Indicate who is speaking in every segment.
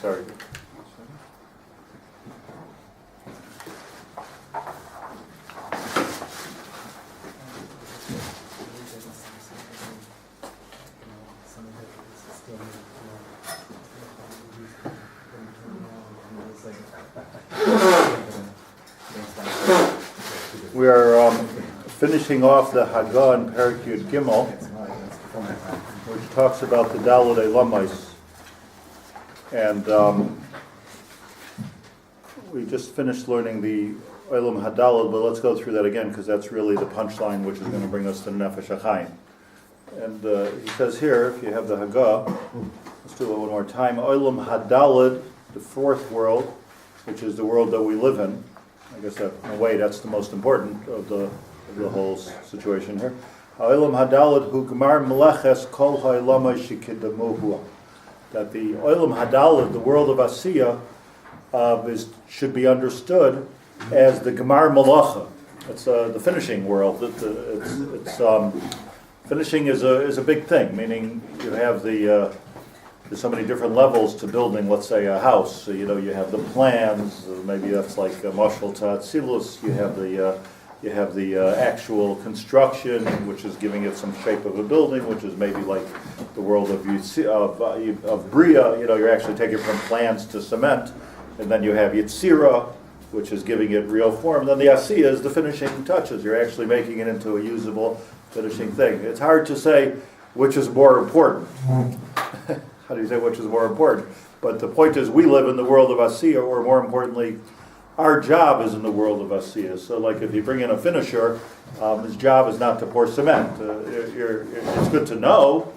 Speaker 1: Sorry. We are finishing off the Haggadah in Perek Yud Gimel, which talks about the Daled Elamais. And we just finished learning the Olam Hadalad, but let's go through that again because that's really the punchline, which is going to bring us to Nefesh Hachaim. And he says here, if you have the Haggadah, let's do it one more time. Olam Hadalad, the fourth world, which is the world that we live in. I guess that, in a way, that's the most important of the whole situation here. Olam Hadalad hu Gmar Meleches Kol Ha'olamai Shekidamuhu. That the Olam Hadalad, the world of Asiya, should be understood as the Gemar Malacha. It's the finishing world. Finishing is a big thing, meaning you have there's so many different levels to building, let's say, a house. So, you have the plans, maybe that's like Mashal Tzilus. You have the actual construction, which is giving it some shape of a building, which is maybe like the world of Bria. You're actually taking from plans to cement. And then you have Yetzira, which is giving it real form. And then the Asiya is the finishing touches. You're actually making it into a usable finishing thing. It's hard to say which is more important. How do you say which is more important? But the point is we live in the world of Asiya, or more importantly, our job is in the world of Asiya. So like if you bring in a finisher, his job is not to pour cement. It's good to know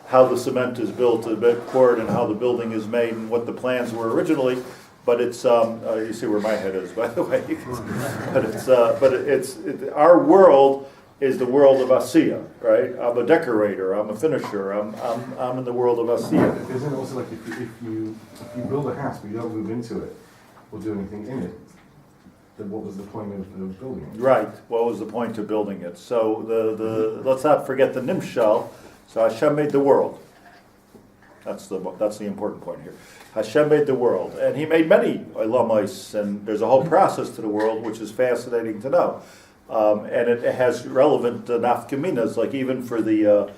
Speaker 1: how the cement is built, poured, and how the building is made, and what the plans were originally. But it's you see where my head is, by the way. But our world is the world of Asiya, right? I'm a decorator. I'm a finisher. I'm in the world of Asiya.
Speaker 2: Isn't it also like if you build a house but you don't move into it or do anything in it, then what was the point of building it?
Speaker 1: Right. What was the point of building it? So the let's not forget the Nimshal. So Hashem made the world. That's the important point here. Hashem made the world, and He made many olamais, and there's a whole process to the world which is fascinating to know, and it has relevant nafkaminas. Like even for the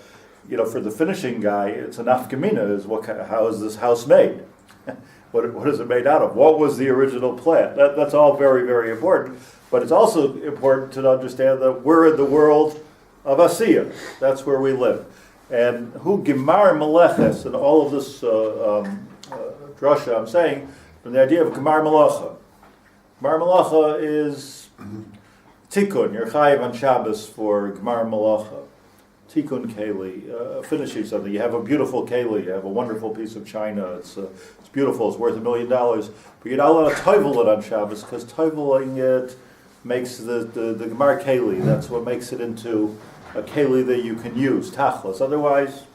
Speaker 1: for the finishing guy, it's a nafkamina. How is this house made? What is it made out of? What was the original plan? That's all very, very important. But it's also important to understand that we're in the world of Asiya. That's where we live. And hu Gemar Meleches, and all of this drasha I'm saying, from the idea of Gemar Melacha. Gemar Melacha is tikkun. You're chayiv on Shabbos for Gemar Melacha. Tikkun keli, finishing something. You have a beautiful keli, you have a wonderful piece of china. It's beautiful. It's worth $1 million. But you're not allowed to toivel it on Shabbos because toiveling it makes the Gemar keli. That's what makes it into a keli that you can use, tachlis. Otherwise,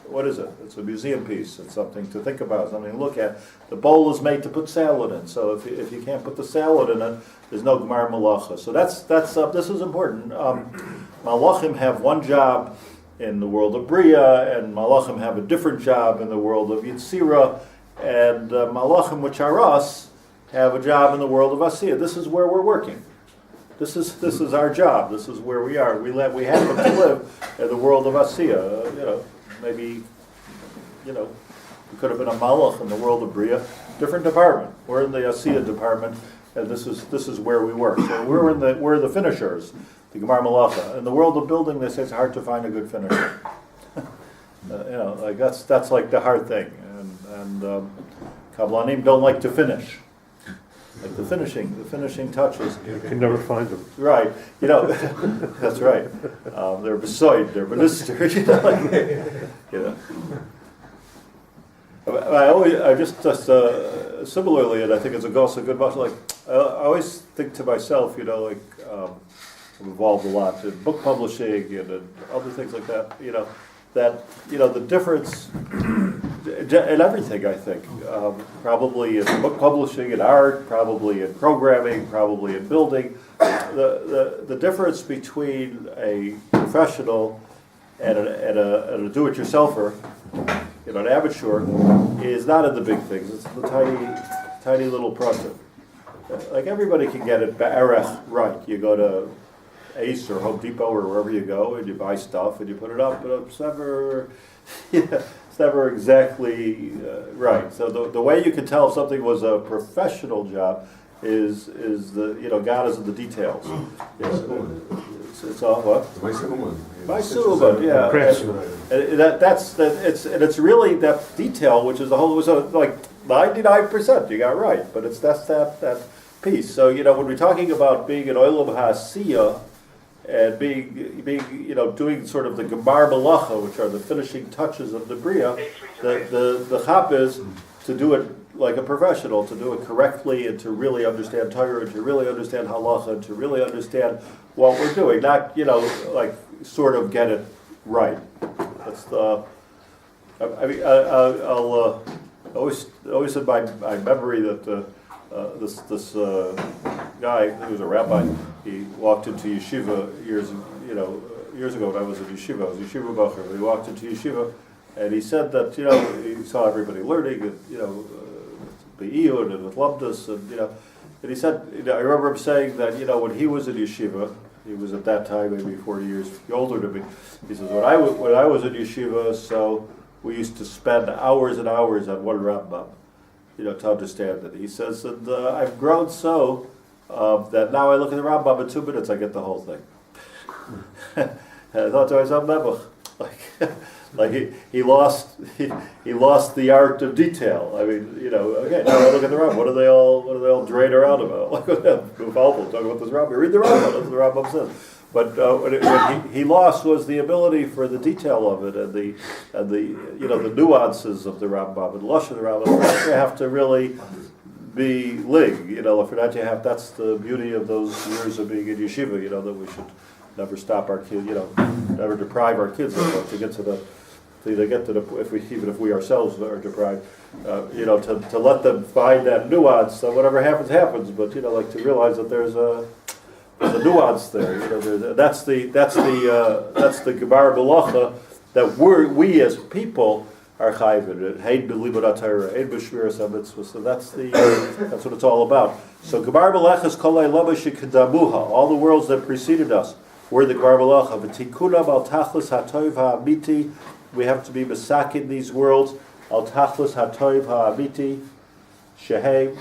Speaker 1: what is it? It's a museum piece. It's something to think about, something to look at. The bowl is made to put salad in, so if you can't put the salad in it, there's no Gemar Malacha. So that's this is important. Malachim have one job in the world of Bria, and Malachim have a different job in the world of Yetzira, and Malachim, which are us, have a job in the world of Asiya. This is where we're working. This is our job. This is where we are. We happen to live in the world of Asiya. Maybe we could have been a malach in the world of Bria, different department. We're in the Asiya department, and this is where we work. So we're the finishers, the Gemar Malacha. In the world of building, they say it's hard to find a good finisher. That's like the hard thing, and Kablanim don't like to finish. Like the finishing touches.
Speaker 3: You can never find them.
Speaker 1: Right, that's right. They're beside, they're minister, I just similarly, and I think it's also good about I always think to myself, I'm involved a lot in book publishing and other things like that. The difference in everything, I think, probably in book publishing, in art, probably in programming, probably in building, the difference between a professional and a do-it-yourselfer, an amateur, is not in the big things. It's the tiny little process. Like everybody can get it ba'arech right. You go to Ace or Home Depot or wherever you go and you buy stuff and you put it up, but it's never, it's never exactly right. So the way you can tell if something was a professional job is God is in the details. It's all what? By Suleiman, yeah. It's really that detail, which is the whole. Was like 99% you got right, but that's that piece. So when we're talking about being an olam ha'asiya and being doing sort of the gemar malacha, which are the finishing touches of the bria, the chap is to do it like a professional, to do it correctly, and to really understand Torah, and to really understand halacha, and to really understand what we're doing, not like sort of get it right. That's the. I'll always in my memory that this guy who was a rabbi, he walked into yeshiva years ago when I was in yeshiva. I was yeshiva bacher. He walked into yeshiva, and he said that he saw everybody learning, and be'iyun and with lumdus, and and he said, I remember him saying that when he was in yeshiva, he was at that time maybe 40 years older than me. He says when I was in yeshiva, so we used to spend hours and hours on one Rambam, to understand it. He says, and I've grown so that now I look at the Rambam in 2 minutes, I get the whole thing. And I thought to myself, like he lost the art of detail. I mean, okay, now I look at the Rambam. What do they all drain around about? Like talk about this Rambam. Read the Rambam. That's what the Rambam says. But what he lost was the ability for the detail of it and the the nuances of the Rambam and lush of the Rambam. You have to really be lig. If you're not, you have. That's the beauty of those years of being in yeshiva. That we should never stop our kids. Never deprive our kids of to get to the. Even if we ourselves are deprived, to let them find that nuance. So whatever happens, happens. But like to realize that there's a nuance there. That's the gemar malacha that we as people are chayvin. Heid b'libudat Torah, heid b'shmiras hamitzvos. So that's what it's all about. So gemar malacha is kollel bais HaTalmud. All the worlds that preceded us were the gemar malacha. V'tikunam al tachlis hatov ha'amiti. We have to be masakin these worlds. Al tachlis hatov ha'amiti. Shehem.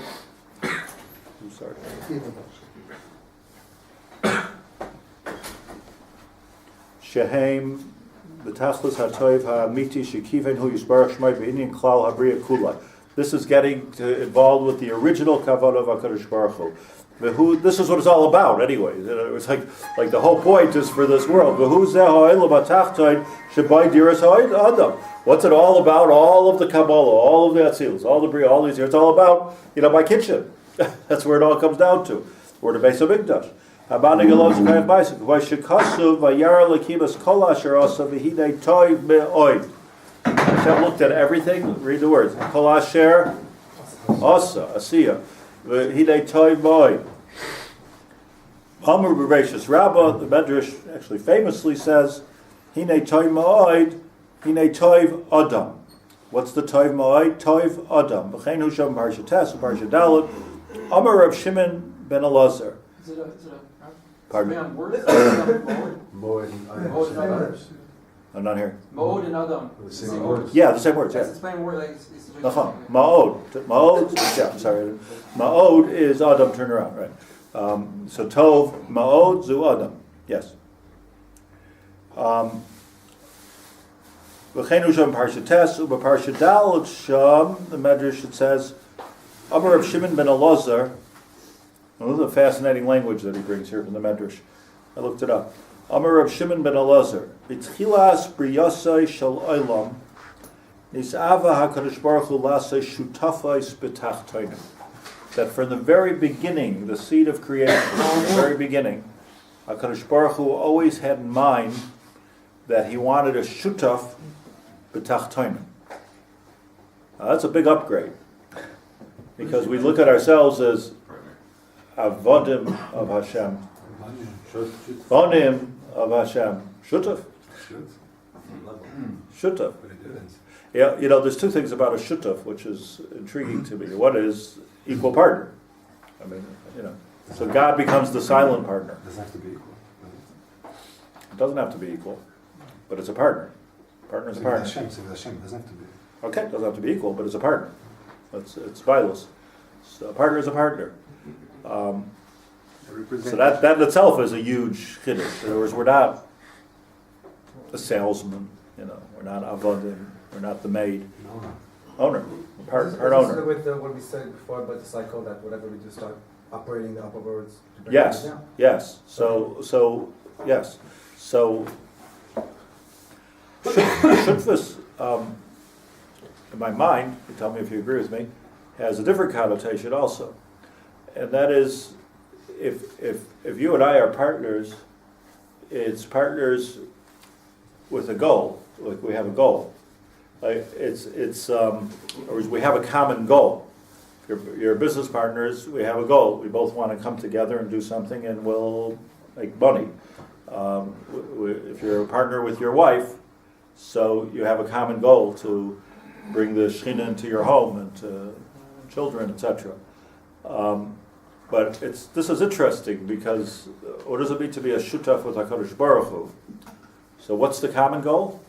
Speaker 1: I'm sorry. Shehem b'tachlis hatov ha'amiti shekiven hu yisbarach shmai b'inyan klal habriya kula. This is getting involved with the original kavanah of HaKadosh Baruch Hu. This is what it's all about, anyway. It's like the whole point is for this world. What's it all about? All of the Kabbalah, all of the Atzilus, all the Bria, all these. It's all about my kitchen. That's where it all comes down to. We're the base of Mikdash. Hashem looked at everything. Read the words. Kol asher asa Asiya. Hidei toiv moed. Amar b'Reishis Rabbah, the Medrash actually famously says, Hine toiv moed, hine toiv adam. What's the toiv moed? Toiv adam. B'chein hu sham parsha tes, parsha dalet. Amar Rav Shimon ben Elazar.
Speaker 3: Is it a
Speaker 1: Pardon?
Speaker 3: word?
Speaker 2: Moed
Speaker 1: I'm not here.
Speaker 3: Moed and Adam.
Speaker 2: The same words.
Speaker 1: Yeah, the same words.
Speaker 3: That's
Speaker 1: Yeah.
Speaker 3: the same word.
Speaker 1: Ma'od. Yeah, I'm sorry. Ma'od is Adam, turn around, right? So Tov, Ma'od, Zu Adam. Yes. V'cheinu sham parsha tes, u'ba parsha dalet sham, the Medrash, it says, Amar Rav Shimon ben Elazar. This is a fascinating language that he brings here from the Medrash. I looked it up. Amar Rav Shimon ben Elazar. B'tchilas briyasai shel olam. Nis'ava HaKadosh Baruch Hu lasei shutafais b'tachtonim. That from the very beginning, the seed of creation, from the very beginning, HaKadosh Baruch Hu always had in mind that he wanted a shutaf b'tachtonim. That's a big upgrade. Because we look at ourselves as avodim of Hashem. Bonim of Hashem. Shutaf.
Speaker 3: different level.
Speaker 1: Shutaf.
Speaker 3: But it depends.
Speaker 1: Yeah, there's two things about a shutaf which is intriguing to me. One is equal partner. I mean, so God becomes the silent partner.
Speaker 3: It doesn't have to be equal.
Speaker 1: It doesn't have to be equal, but it's a partner. Partner is a partner.
Speaker 3: Hashem, it doesn't have to be.
Speaker 1: Okay, it doesn't have to be equal, but it's a partner. It's violence. So a partner is a partner. So that in itself is a huge chiddush. In other words, we're not a salesman. We're not avodim. We're not the maid. Owner. Part owner.
Speaker 4: This is with what we said before about the cycle that whatever we do start operating the upper words. To bring
Speaker 1: Yes.
Speaker 4: it down.
Speaker 1: Yes. So yes. So shutfus, in my mind, you tell me if you agree with me, has a different connotation also, and that is, if you and I are partners, it's partners with a goal. Like we have a goal. Like or we have a common goal. You're business partners. We have a goal. We both want to come together and do something, and we'll make money. If you're a partner with your wife, so you have a common goal to bring the Shekhinah into your home and to children, etc. But this is interesting because what does it mean to be a shutaf with HaKadosh Baruch Hu? So what's the common goal?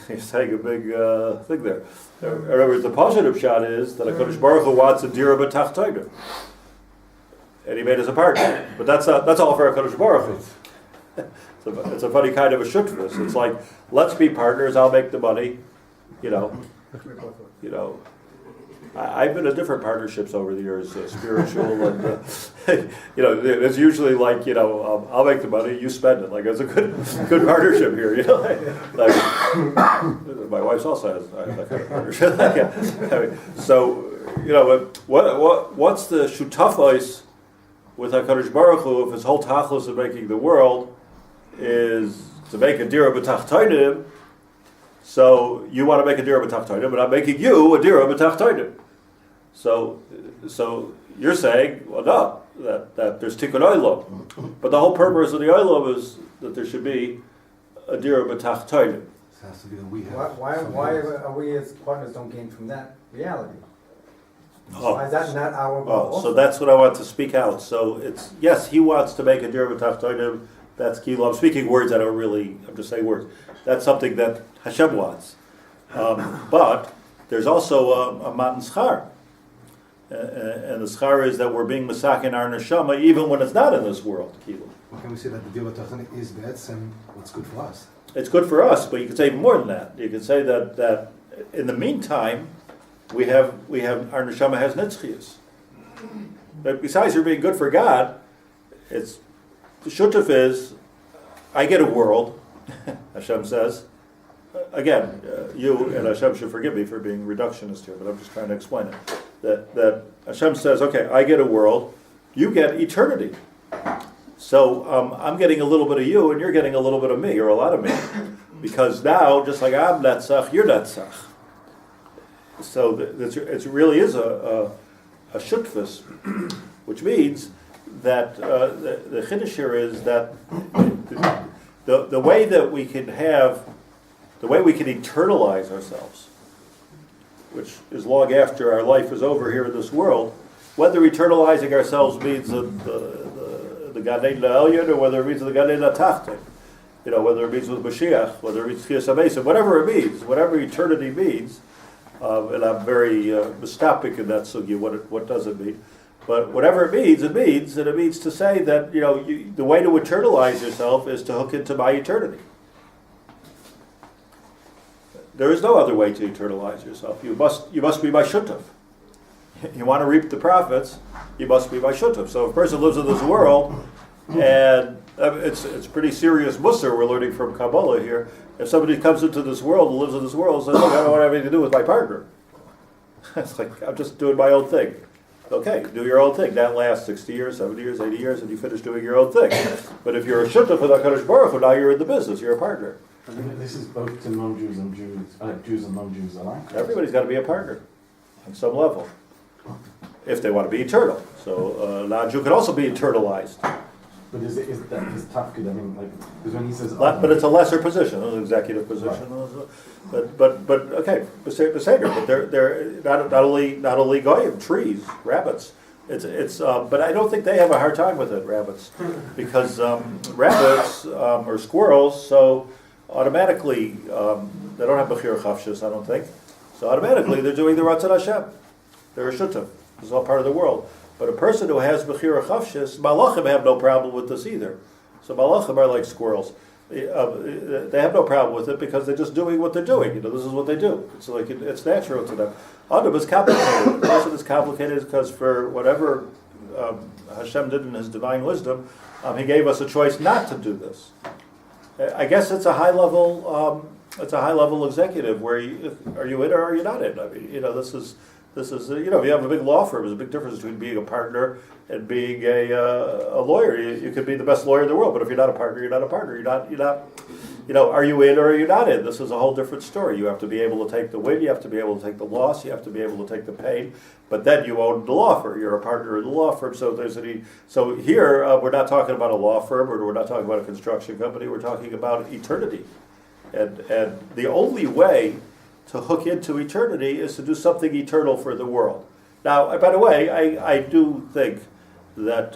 Speaker 1: You're saying a big thing there. In other words, the positive shot is that HaKadosh Baruch Hu wants a dira b'tachtoinu. And he made us a partner. But that's all for HaKadosh Baruch Hu. It's a funny kind of a shutfus. It's like, let's be partners, I'll make the money. I've been in different partnerships over the years, spiritual and, it's usually like, I'll make the money, you spend it. Like, it's a good partnership here, Like, my wife also has that kind of partnership. What's the shutafos with HaKadosh Baruch Hu if his whole tachlis of making the world is to make a dira b'tachtoinim? So you want to make a dira b'tachtoinim, but I'm making you a dira b'tachtoinim. So you're saying, well, no, that there's tikkun olam, but the whole purpose of the olam is that there should be a dira b'tachtoinim.
Speaker 3: It has to be that we have.
Speaker 4: Why are we as partners don't gain from that reality? Why is that not our goal?
Speaker 1: So that's what I want to speak out. So it's, yes, he wants to make a dira b'tachtoinim. That's kilo. I'm speaking words. I'm just saying words. That's something that Hashem wants. But there's also a matan schar. And the schar is that we're being masakin our neshama even when it's not in this world. Kilo.
Speaker 3: Well, can we say that the Dira B'tachtoinu is be'etzem what's good for us?
Speaker 1: It's good for us, but you could say even more than that. You could say that in the meantime, we have our neshama has nitzchias. But besides you're being good for God, it's the shutaf is, I get a world, Hashem says. Again, you and Hashem should forgive me for being reductionist here, but I'm just trying to explain it. That Hashem says, okay, I get a world, you get eternity. So I'm getting a little bit of you, and you're getting a little bit of me, or a lot of me. Because now, just like I'm netzach, you're netzach. So it really is a shutfus, which means that the chiddush here is that the way that we can eternalize ourselves, which is long after our life is over here in this world, whether eternalizing ourselves means the Gan Eden Elyon or whether it means the Gan Eden Tachton, whether it means with Mashiach, whether it means Chiyas HaMesim, whatever it means, whatever eternity means, and I'm very mystopic in that sugi, what does it mean? But whatever it means, and it means to say that the way to eternalize yourself is to hook into my eternity. There is no other way to eternalize yourself. You must be my shutaf. You want to reap the profits, you must be my shutaf. So if a person lives in this world, and it's pretty serious musar we're learning from Kabbalah here. If somebody comes into this world and lives in this world and says, look, I don't want anything to do with my partner. It's like, I'm just doing my own thing. Okay, do your own thing. That lasts 60 years, 70 years, 80 years, and you finish doing your own thing. But if you're a shutaf with HaKadosh Baruch Hu, now you're in the business, you're a partner.
Speaker 2: This is both to non-Jews and Jews and non-Jews alike.
Speaker 1: Everybody's got to be a partner on some level, if they want to be eternal. So non-Jew can also be internalized.
Speaker 2: But is that is tough? Because I mean, like, because when he says,
Speaker 1: But it's a lesser position, an executive position. But okay, Beseder. But they're not only goyim, trees, rabbits. It's but I don't think they have a hard time with it, rabbits, because rabbits or squirrels. So automatically they don't have bechira chavshus, I don't think. So automatically they're doing the Ratzon Hashem. They're a shutaf. This is all part of the world. But a person who has bechira chavshus, malachim have no problem with this either. So malachim are like squirrels. They have no problem with it because they're just doing what they're doing. You know, this is what they do. It's like it's natural to them. Adam is complicated. The reason it's complicated is because for whatever Hashem did in His divine wisdom, He gave us a choice not to do this. I guess it's a high level. It's a high level executive where are you in or are you not in? I mean, you know, this is you know, if you have a big law firm, there's a big difference between being a partner and being a lawyer. You could be the best lawyer in the world, but if you're not a partner, you're not a partner. You're not. You know, are you in or are you not in? This is a whole different story. You have to be able to take the win. You have to be able to take the loss. You have to be able to take the pain. But then you own the law firm. You're a partner in the law firm. So So here we're not talking about a law firm, or we're not talking about a construction company. We're talking about eternity, and the only way to hook into eternity is to do something eternal for the world. Now, by the way, I do think that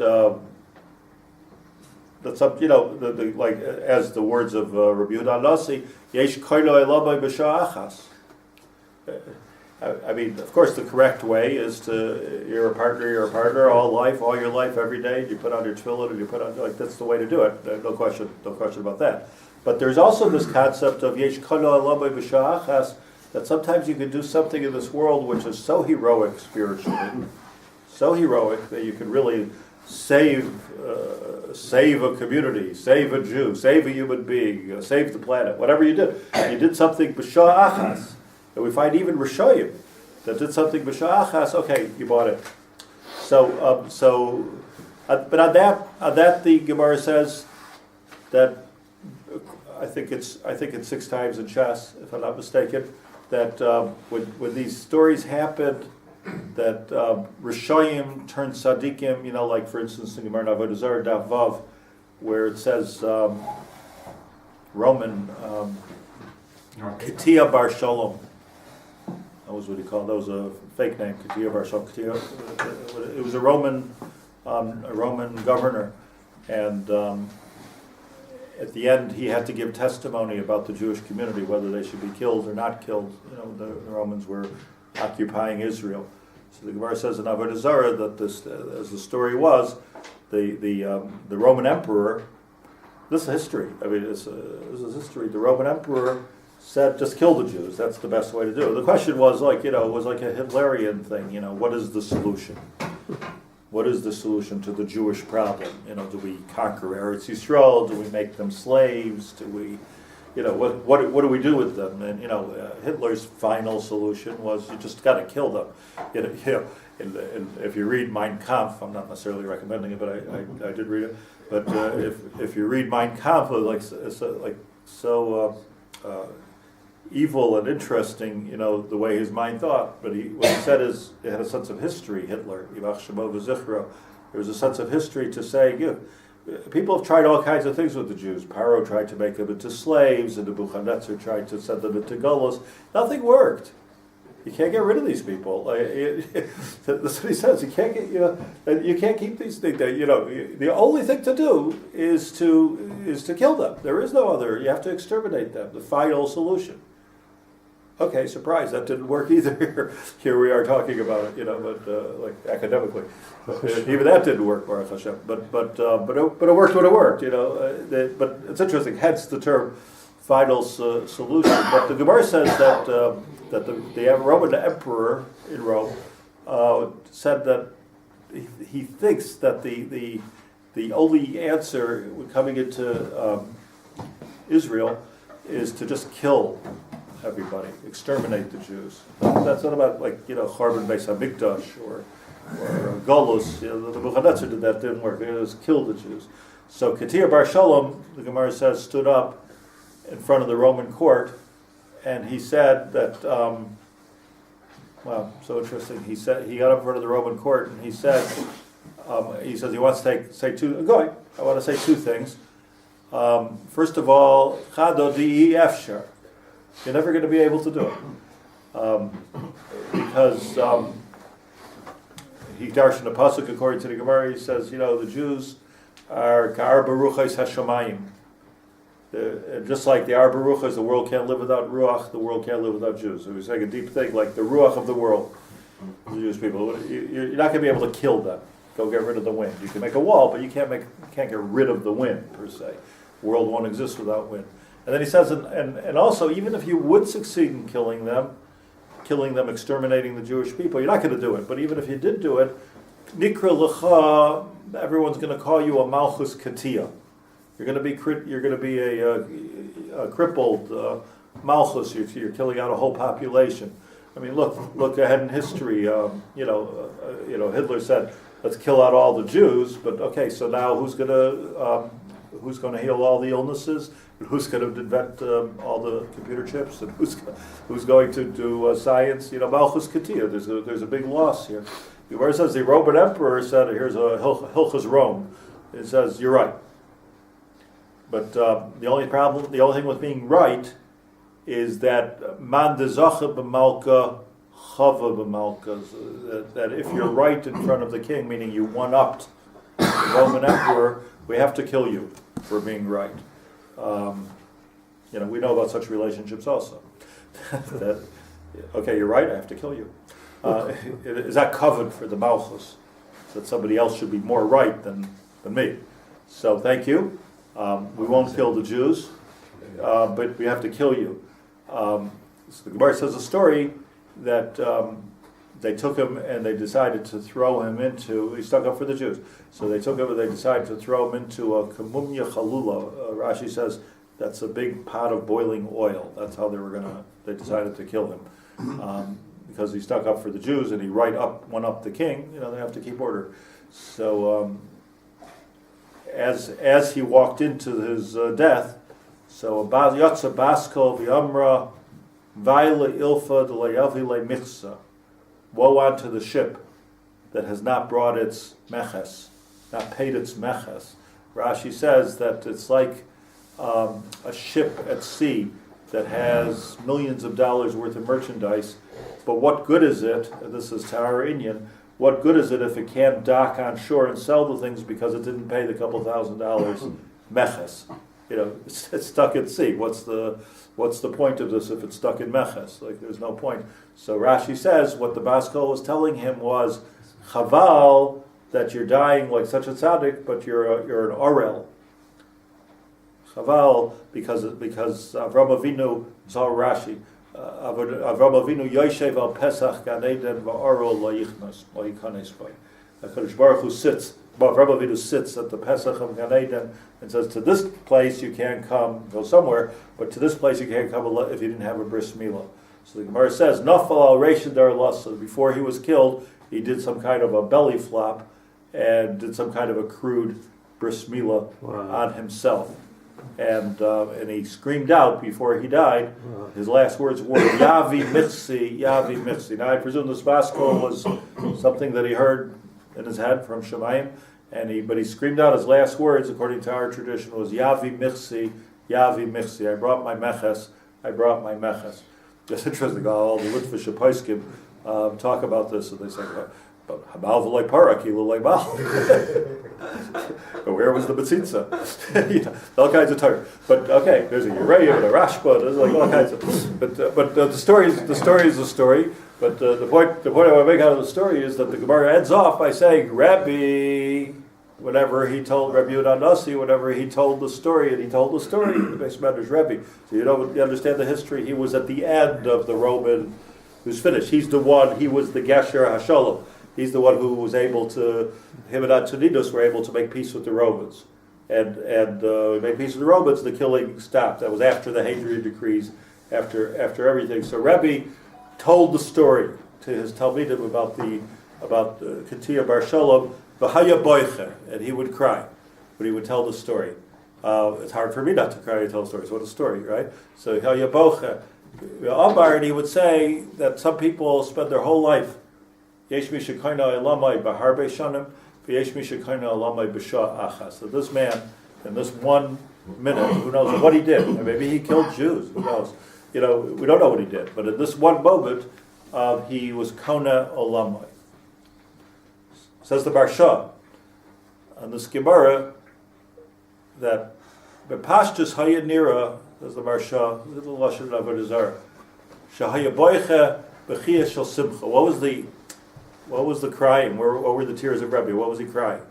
Speaker 1: some, you know, like as the words of Rabbi Yehuda Nasi, Yesh koilo elamai b'sha'ah achas. I mean, of course, the correct way is you're a partner all your life, every day. You put on your tefillin and you put on, like, that's the way to do it. No question about that. But there's also this concept of Yesh koilo elamai b'sha'ah achas, that sometimes you can do something in this world which is so heroic spiritually, so heroic that you can really save a community, save a Jew, save a human being, save the planet, whatever you did. You did something b'sha'ah achas, and we find even Rishoyim that did something b'sha'ah achas. Okay, you bought it. But on that the Gemara says that I think it's 6 times in Shas, if I'm not mistaken, that when these stories happened, that Rishoyim turned Tzadikim, you know, like for instance in Gemara Avodah Zarah Daf Vav, where it says Roman Katia Bar Shalom. That was what he called. That was a fake name, Katia Bar Shalom. It was a Roman governor, and at the end, he had to give testimony about the Jewish community, whether they should be killed or not killed. You know, the Romans were occupying Israel. So the Gemara says in Avodah Zarah that this, as the story was, the Roman emperor. This is history. I mean, this is history. The Roman emperor said, "Just kill the Jews. That's the best way to do it." The question was like, you know, it was like a Hitlerian thing. You know, what is the solution? What is the solution to the Jewish problem? You know, do we conquer Eretz Yisrael? Do we make them slaves? Do we, you know, what do we do with them? And you know, Hitler's final solution was you just got to kill them. You know, and if you read Mein Kampf, I'm not necessarily recommending it, but I did read it. But if you read Mein Kampf, it's so evil and interesting, you know, the way his mind thought. But what he said is, he had a sense of history, Hitler, Yivach Shemo v'Zichro. There was a sense of history to say, people have tried all kinds of things with the Jews. Paro tried to make them into slaves, and Nebuchadnezzar tried to send them into Golos. Nothing worked. You can't get rid of these people. That's what he says. You can't keep these things. You know, the only thing to do is to kill them. There is no other. You have to exterminate them. The final solution. Okay, surprise, that didn't work either. Here we are talking about it, you know, but like academically, even that didn't work, Baruch Hashem. But it worked when it worked, you know. But it's interesting. Hence the term final solution. But the Gemara says that the Roman emperor in Rome said that he thinks that the only answer coming into Israel is to just kill everybody, exterminate the Jews. That's not about, like, you know, Charbon Beis HaMikdash or Golus. You know, the Nebuchadnezzar did that, didn't work. They just killed the Jews. So Katia Bar Shalom, the Gemara says, stood up in front of the Roman court, and he said that, wow, so interesting. He got up in front of the Roman court, and he said he wants to say to a guy, I want to say two things. First of all, chado di efshar. You're never going to be able to do it. Because he darshan a pasuk according to the Gemara. He says, the Jews are ka'ar baruchos hashamayim. Just like the arba ruchas, the world can't live without ruach. The world can't live without Jews. So he's saying a deep thing, like the ruach of the world. The Jewish people, you're not going to be able to kill them. Go get rid of the wind. You can make a wall, but you can't get rid of the wind per se. The world won't exist without wind. And then he says, and also, even if you would succeed in killing them, exterminating the Jewish people, you're not going to do it. But even if you did do it, nikra lecha, everyone's going to call you a malchus katia. You're going to be a crippled malchus. You're killing out a whole population. I mean, look ahead in history. Hitler said, "Let's kill out all the Jews." But okay, so now who's going to heal all the illnesses? Who's going to invent all the computer chips? And who's going to do science? Malchus Katia. There's a big loss here. Where it says the Roman emperor said, "Here's a Hilchos Rome." It says you're right. But the only thing with being right is that man de zache b'malka chava b'malka. That if you're right in front of the king, meaning you one-upped the Roman emperor, we have to kill you for being right. We know about such relationships also. Okay, you're right, I have to kill you. Is that covered for the malchus? That somebody else should be more right than me. So thank you. We won't kill the Jews, but we have to kill you. So the Gemara says a story that they took him and they decided to throw him into, he stuck up for the Jews. So they took him and they decided to throw him into a kamumya chalula. Rashi says that's a big pot of boiling oil. That's how they decided to kill him. Because he stuck up for the Jews and he went up the king, they have to keep order. So as he walked into his death, so Yatsa Basko V'Amra Vaila Ilfa D'Layavile Michsa. Woe unto the ship that has not brought its meches, not paid its meches. Rashi says that it's like a ship at sea that has millions of dollars worth of merchandise, but what good is it, and this is Tahar Inyan, what good is it if it can't dock on shore and sell the things because it didn't pay the couple $1,000 meches? It's stuck at sea. What's the point of this if it's stuck in meches? There's no point. So Rashi says what the Baskol was telling him was, chaval, that you're dying like such a tzaddik, but you're an orel. Chaval, because Avram Avinu, it's all Rashi, Avram Avinu Yoshev al Pesach Gan Eden va'orol lo yikanes by. HaKadosh Baruch Hu sits, Avram Avinu sits at the Pesach of Gan Eden and says, to this place you can't come, go somewhere, but to this place you can't come if you didn't have a bris milah. So the Gemara says, Nafal al Reisha Dar Lasa, before he was killed, he did some kind of a belly flop and did some kind of a crude bris milah on himself. And he screamed out before he died. His last words were Yavi Michsi, Yavi Michsi. Now I presume this Baskol was something that he heard in his head from Shemayim, but he screamed out his last words, according to our tradition, was Yavi Michsi, Yavi Michsi. I brought my meches. It's interesting. All the Litvish Apaiskim talk about this, and they say, but Hamal v'loi parak, iluloi mal. But where was the Betzitza? All kinds of Torah. But okay, there's a Uriah and a Rashba. There's all kinds of. But the story is the story. But the point I want to make out of the story is that the Gemara ends off by saying, Rabbi, whenever he told Rabbi Yehuda Nasi, whenever he told the story, the base Medrash Rebbe. So you understand the history. He was at the end of the Roman. Who's finished. He was the Gesher HaShalom. He's the one who was able to, him and Antoninos were able to make peace with the Romans. And make peace with the Romans, the killing stopped. That was after the Hadrian decrees, after everything. So Rebbe told the story to his Talmidim about Katia Bar Shalom, V'haya boiche, and he would cry, but he would tell the story. It's hard for me not to cry and tell stories. What a story, right? So V'haya boiche. Amar, and he would say that some people spend their whole life, they V'yesh misha kaina alamai b'shah achas. So this man, in this 1 minute, who knows what he did? And maybe he killed Jews. Who knows? We don't know what he did. But in this one moment, he was kona olamai. Says the Marsha on this Gemara that bepashtus hayadnira, says the Marsha, the lashon of Avodah Zarah, shahaya boicha b'chiyah shel simcha. What was the crying? What were the tears of Rebbe? What was he crying?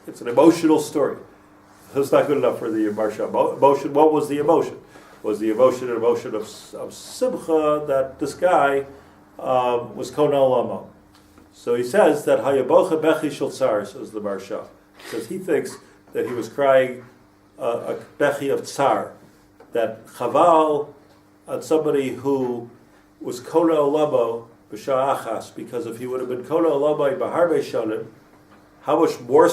Speaker 1: It's an emotional story. That's not good enough for the Marsha. Emotion. What was the emotion? Was the emotion an emotion of simcha that this guy was kona olamo? So he says that hayabocha bechi shel tsar, says the Marsha. Says he thinks that he was crying a bechi of tsar, that chaval on somebody who was kona olamo b'shah achas, because if he would have been kona olamo b'harbe shanim, how much more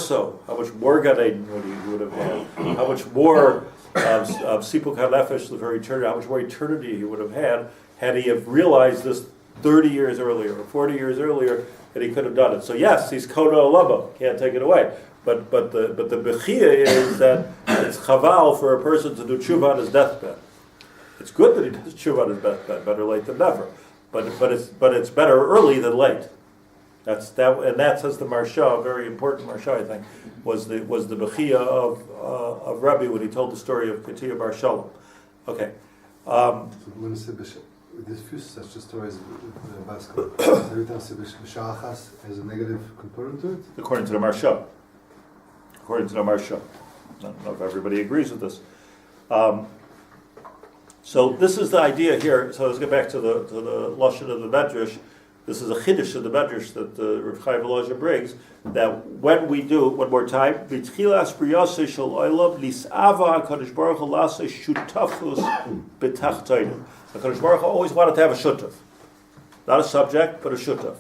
Speaker 1: Gan Eden would have had? How much more Sipuk HaNefesh for eternity? How much more eternity he would have had he have realized this 30 years earlier or 40 years earlier that he could have done it? So yes, he's Koda Olabo, can't take it away. But the bechia is that it's chaval for a person to do tshuva on his deathbed. It's good that he does tshuva on his deathbed, better late than never. But it's better early than late. That's that, and that says the Marsha, a very important Marsha, I think, was the bechia of Rabbi when he told the story of Ketiyah Bar Shalom. Okay.
Speaker 3: This few such stories basically every time B'sha'achas has a negative component to it.
Speaker 1: According to the Marsha. I don't know if everybody agrees with this. So this is the idea here. So let's get back to the lashon of the Medrash. This is a chiddush of the Medrash that Reb Chaim Volozhin brings, that when we do, one more time, b'tchilas briyaseh shel olam lis'ava HaKadosh Baruch Hu laseh shutafus b'tachtonim. HaKadosh Baruch Hu always wanted to have a shutaf. Not a subject, but a shutaf.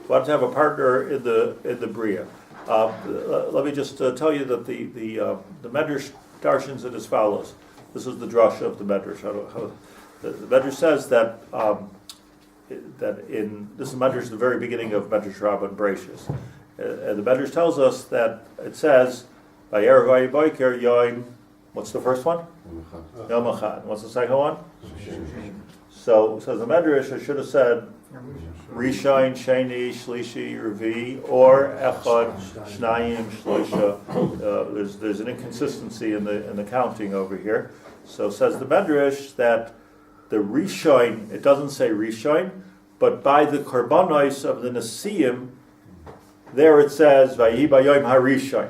Speaker 1: Wanted to have a partner in the Bria. Let me just tell you that the Medrash darshans it as follows. This is the drasha of the Medrash. The Medrash says that this is Medrash, the very beginning of Medrash Rabbah and Bereshis. And the Medrash tells us that it says, by Erev Boiker Yoim, what's the first one? Yom Echad. What's the second one? So says the Medrash, I should have said Rishon, Sheni, Shlishi, Revi, or Echad, Shnayim, Shloisha. There's an inconsistency in the counting over here. So says the Medrash that the Rishon, it doesn't say Rishon, but by the Korbanos of the Nesiyim, there it says Vayi Bayom HaRishon,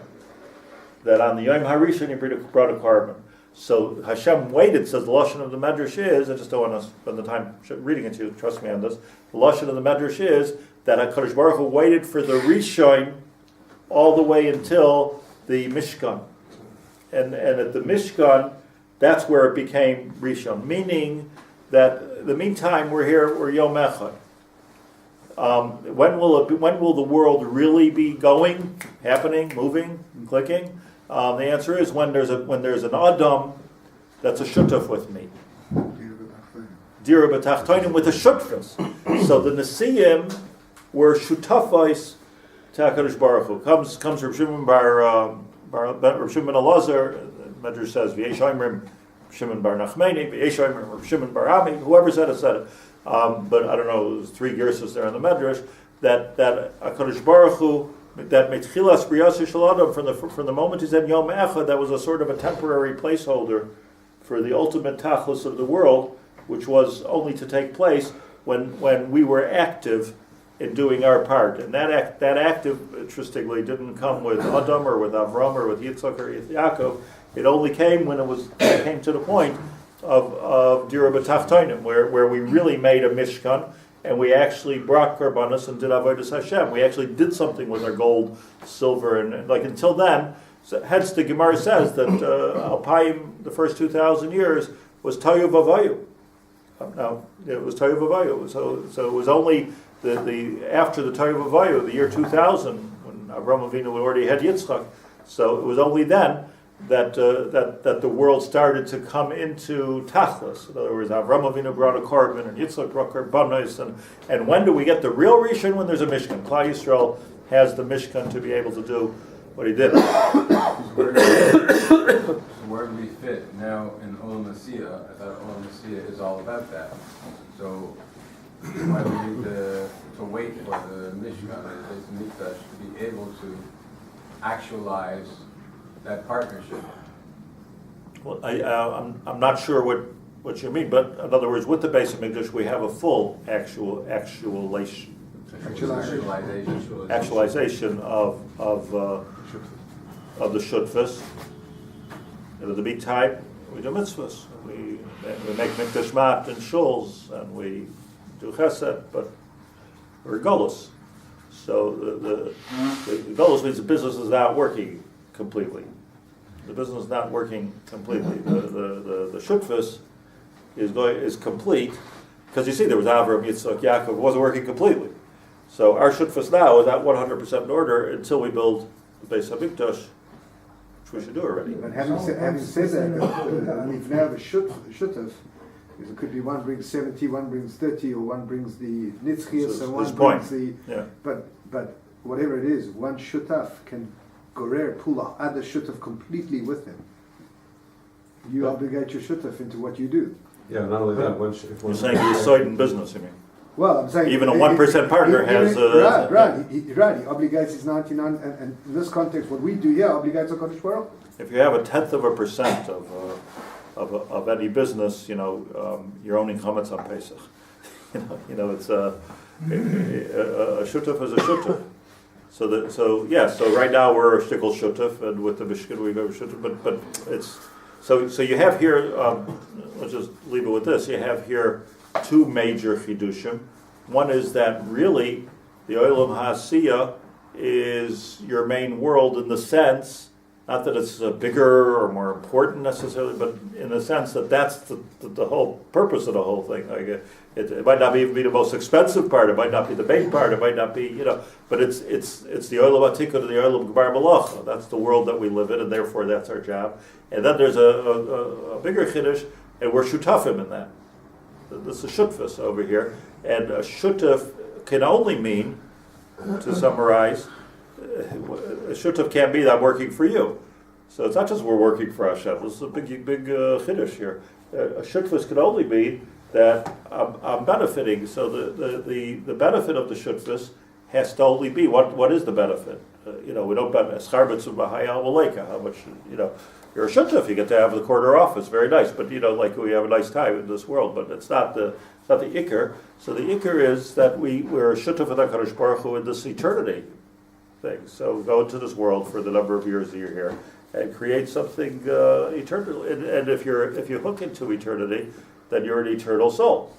Speaker 1: that on the Yom HaRishon he brought a carbon. So Hashem waited, says the lashon of the Medrash is, I just don't want to spend the time reading it to you, trust me on this, the lashon of the Medrash is that HaKadosh Baruch Hu waited for the Rishon all the way until the Mishkan. And at the Mishkan, that's where it became Rishon, meaning that in the meantime we're Yom Echad. When will the world really be going, happening, moving, clicking? The answer is when there's an Adam that's a shutaf with me. Dira b'tachtonim with a shutfus. So the Nesiyim were shutafos to HaKadosh Baruch Hu. Comes Reb Shimon Reb Shimon Elazar, Medrash says V'yeshoimrim Shimon bar Nachmani, V'yeshoimrim Shimon bar Ami. Whoever said it. But I don't know. There's 3 gersos there in the Medrash that HaKadosh Baruch Hu, that Metchilas Briyaseh Shel Adam, from the moment he said Yom Echad, that was a sort of a temporary placeholder for the ultimate tachlis of the world, which was only to take place when we were active in doing our part. And that active, interestingly, didn't come with Adam or with Avram or with Yitzchak or Yaakov. It only came when it came to the point of Dira B'Tachtonim, where we really made a Mishkan, and we actually brought Karbanos and did Avodas Hashem. We actually did something with our gold, silver, and like until then. So, hence the Gemara says that Alpayim, the first 2,000 years, was Tayu Vavayu. No, it was Tayu Vavayu. So it was only the after the Tayu Vavayu, the year 2000, when Avraham Avinu already had Yitzchak. So it was only then that the world started to come into Tachlis. In other words, Avraham Avinu brought a korban, and Yitzchak brought korbanos, and when do we get the real Rishon? When there's a Mishkan. Klal Yisrael has the Mishkan to be able to do what he did.
Speaker 5: Where do we fit now in Olam Asiya? I thought Olam Asiya is all about that. So why do we need to wait for the Mishkan, the Mikdash, to be able to actualize that partnership?
Speaker 1: Well, I'm not sure what you mean, but in other words, with the Beis Hamikdash, we have a full actualization of the shutfas. In the meantime, we do mitzvahs. We make mikdash mat in shuls, and we do chesed, but we're gullus. So the gullus means the business is not working completely. The business is not working completely. The shutfas is complete, because you see there was Avram, Yitzchak, Yaakov, it wasn't working completely. So our shutfas now is not 100% in order until we build the Beis Hamikdash, which we should do already.
Speaker 6: But having said that, if now the shutaf, it could be one brings 70, one brings 30, or one brings the nitzchias,
Speaker 1: So
Speaker 6: and one
Speaker 1: this
Speaker 6: brings
Speaker 1: point, yeah.
Speaker 6: But whatever it is, one shutaf can pull a other shutaf completely with him. You obligate your shutaf into what you do.
Speaker 2: Yeah, not only that,
Speaker 1: You're saying you're soid in business, you mean?
Speaker 6: Well, I'm saying
Speaker 1: Even a 1% partner has...
Speaker 6: right. He obligates his 99, and in this context, what we do here obligates a Kodesh Baruch.
Speaker 1: If you have 1/10% of any business, you're owning chametz on Pesach. It's a shutuf is a shutuf. So right now we're a shtickle shutuf, and with the Mishkan we go shutuf, but it's so you have here. Let's just leave it with this. You have here two major chidushim. One is that really the Olam HaAsiya is your main world in the sense, not that it's bigger or more important necessarily, but in the sense that that's the whole purpose of the whole thing. Like it might not even be the most expensive part, it might not be the main part, it might not be, but it's the Olam Atikah to the Olam Gbar Malacha. That's the world that we live in, and therefore that's our job. And then there's a bigger chiddush, and we're shutafim in that. This is shutfus over here, and a shutaf can only mean, to summarize, a shutaf can't be that I'm working for you. So it's not just we're working for Hashem. This is a big chiddush here. A shutfus can only mean that I'm benefiting. So the benefit of the shutfus has to only be what is the benefit. We don't benefit. How much you're a shutaf, you get to have the corner office, very nice. But like we have a nice time in this world, but it's not the ikar. So the ikar is that we're a shutaf with HaKadosh Baruch Hu in this eternity thing. So go into this world for the number of years that you're here and create something eternal. And if you hook into eternity, then you're an eternal soul,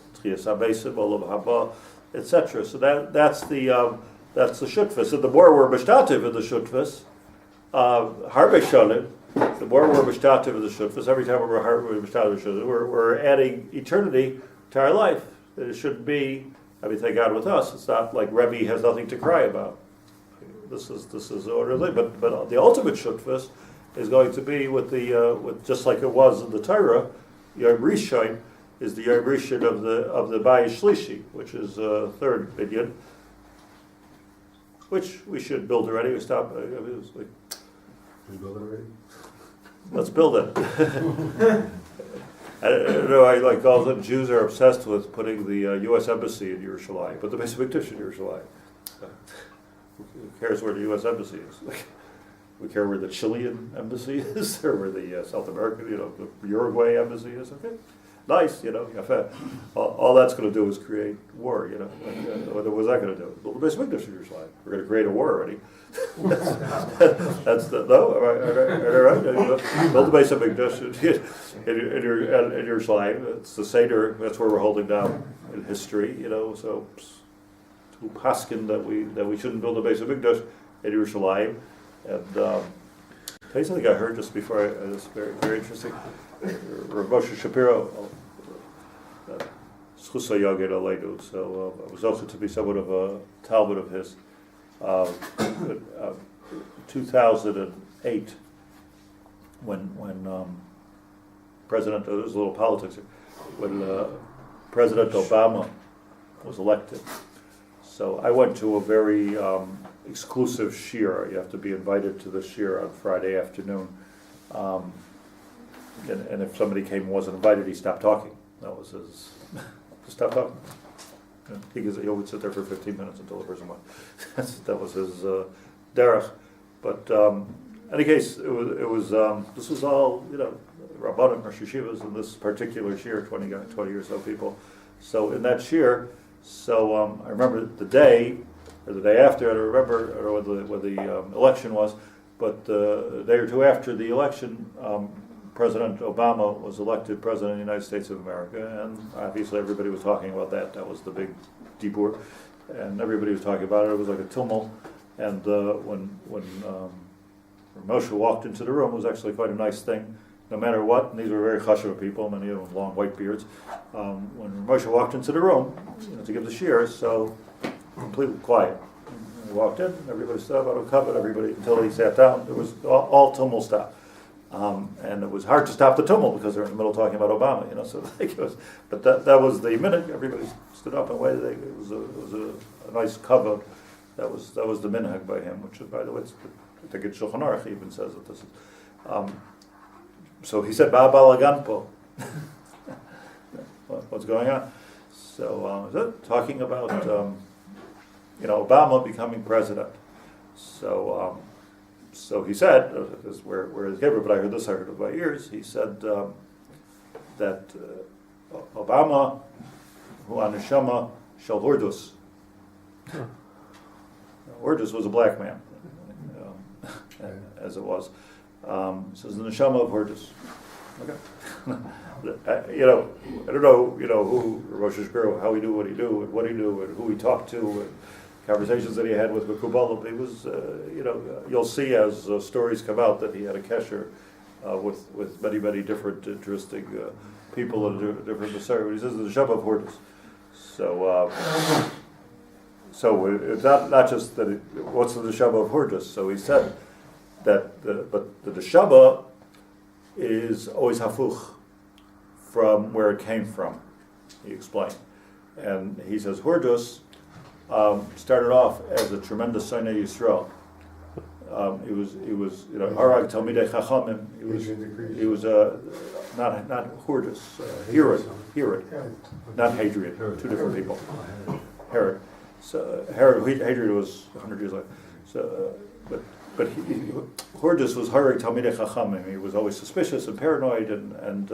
Speaker 1: etc. So that's the shutfus. And the more we're mishtativ in the shutfus, harbe shonim, the more we're mishtativ in the shutfus, every time we're mishtativ in the shutfus, we're adding eternity to our life. It shouldn't be, thank God with us, it's not like Rebbe has nothing to cry about. This is orderly, but the ultimate shutfus is going to be with just like it was in the Torah. Yom Rishon is the Yom Rishon of the Bayis Shlishi, which is third binyan, which we should build already. We stopped. It was like,
Speaker 3: Did you build it already?
Speaker 1: let's build it. I like all the Jews are obsessed with putting the U.S. Embassy in Yerushalayim, but the Beis Hamikdash in Yerushalayim. Who cares where the U.S. Embassy is? We care where the Chilean embassy is, or where the South American, the Uruguay embassy is. Okay, nice, all that's going to do is create war. What was that going to do? Build the Beis Hamikdash in Yerushalayim. We're going to create a war already. That's the no. Am I right? Build the Beis Hamikdash in Yerushalayim. It's the Seder. That's where we're holding down in history. So to paskin that we shouldn't build a Beis Hamikdash in Yerushalayim. And tell you something I heard just before. It's very, very interesting. Rav Moshe Shapiro, Schusa Yagid Aleinu. So I was also to be somewhat of a Talmud of his. 2008, when President, there's a little politics here, when President Obama was elected. So I went to a very exclusive shiur. You have to be invited to the shiur on Friday afternoon. And if somebody came and wasn't invited, he stopped talking. That was his, just stop talking. He would sit there for 15 minutes until the person went. That was his derech. But in any case, it was this was all, Rabbanim or Yeshivas in this particular shiur, 20 or so people. So in that shiur, I remember the day, or the day after, I don't remember or what the election was, but the day or two after the election, President Obama was elected President of the United States of America, and obviously everybody was talking about that. That was the big dibur, and everybody was talking about it. It was like a tumult, and when Moshe walked into the room, it was actually quite a nice thing. No matter what, and these were very chashuv people, many of them with long white beards. When Moshe walked into the room to give the shiur, so completely quiet. He walked in, everybody stood up out of covet, everybody until he sat down. It was all tumult stopped. And it was hard to stop the tumult because they're in the middle talking about Obama, So it was, but that was the minute. Everybody stood up and waited. It was a nice kavod. That was the minhag by him, which, by the way, I think in Shulchan Aruch he even says that this is. So he said, "Ba balagan po." What's going on? So talking about Obama becoming president. So he said, this is where his Gabriel, but I heard it by ears. He said that Obama, who aneshama shel hordus. Hordus was a black man, as it was. Says the neshama of hordus. Okay. I don't know, who Rosh Hashanah, how he knew what he knew, and what he knew, and who he talked to, and conversations that he had with Mekubal. He was, you'll see as stories come out that he had a kesher with many, many different interesting people and different Messiah. He says the neshama of hordus. So it's not just that. What's the neshama of hordus? So he said that, but the neshama is always hafuch from where it came from. He explained, and he says hordus started off as a tremendous Sinai Yisrael. He was Harag Talmidei Chachamim. He was not hordus, Herod, not Hadrian. Two different people. Herod. So Hadrian was 100 years later. So, but Hordus was Harag Talmidei Chachamim. He was always suspicious and paranoid, and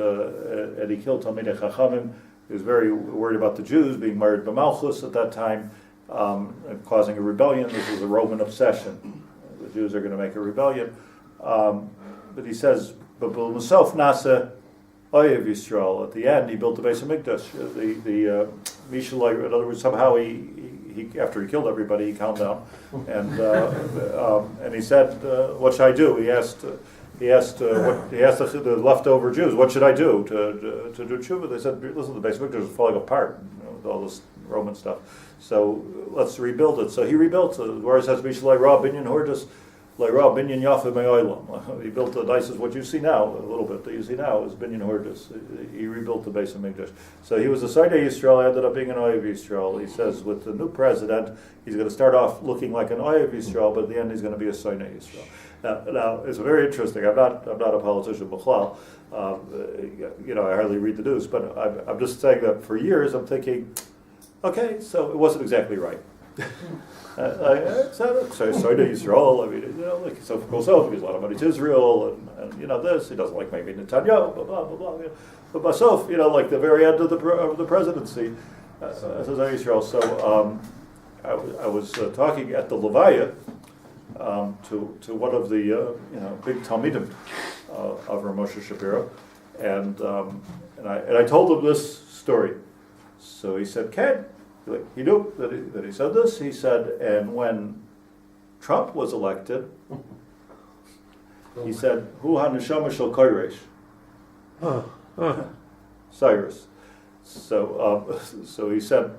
Speaker 1: he killed Talmidei Chachamim. He was very worried about the Jews being married b'malchus at that time, and causing a rebellion. This was a Roman obsession. The Jews are going to make a rebellion. But he says, but himself nasa oyev Yisrael. At the end, he built the Beis Hamikdash. The Mishalai. In other words, somehow he after he killed everybody, he calmed down, and he said, "What should I do?" He asked the leftover Jews, "What should I do to do tshuva?" They said, "Listen, the Beis Hamikdash is falling apart, with all this Roman stuff. So let's rebuild it." So he rebuilt it. Where it says, "Mishalai ra binyan hordus, ra binyan yafa me'olam." He built the nicest. What you see now, a little bit that you see now, is binyan hordus. He rebuilt the Beis Hamikdash. So he was a Sinai Yisrael. Ended up being an Oyev Yisrael. He says with the new president, he's going to start off looking like an Oyev Yisrael, but at the end he's going to be a Sinai Yisrael. Now it's very interesting. I'm not a politician, b'chlal. I hardly read the news, but I'm just saying that for years I'm thinking, okay, so it wasn't exactly right. So Sinai Yisrael. I mean, like so for Kosovo, because a lot of money to Israel, and this. He doesn't like maybe Netanyahu, blah blah blah blah. But myself, like the very end of the presidency, Sinai Yisrael. So I was talking at the Levaya to one of the big Talmidim of Rav Moshe Shapiro, and I told him this story. So he said, "Ken." He knew that he said this. He said, and when Trump was elected, he said, "Hu haneshama shel Koresh." Cyrus. So he said,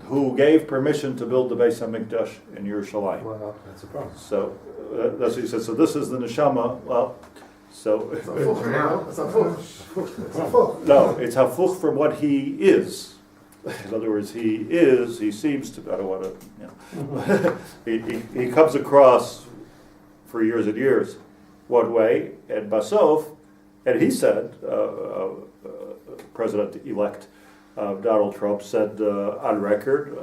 Speaker 1: who gave permission to build the Beis Hamikdash in Yerushalayim.
Speaker 3: Well, that's a problem.
Speaker 1: So that's what he said. So this is the neshama. Well, so
Speaker 6: It's hafuch.
Speaker 1: no, it's hafuch from what he is. In other words, he seems to, I don't want to, he comes across for years and years one way, and Basof, and he said, President-elect Donald Trump said on record,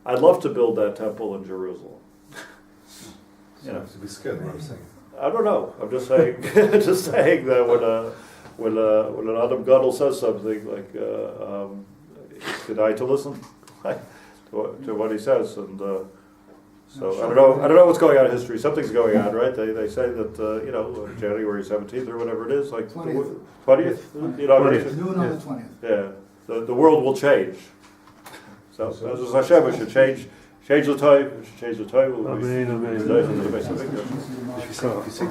Speaker 1: I'd love to build that temple in Jerusalem.
Speaker 3: So you have to be scared of what I'm saying.
Speaker 1: I don't know. I'm just saying, just saying that when an Adam Gadol says something like, it's good eye to listen to what he says, and so I don't know what's going on in history. Something's going on, right? They say that January 17th or whatever it is, like
Speaker 6: 20th.
Speaker 1: 20th.
Speaker 6: Noon on the 20th.
Speaker 1: Yeah, the world will change. So as Hashem should change the time. Change the time.
Speaker 7: Amen, amen.
Speaker 3: If you say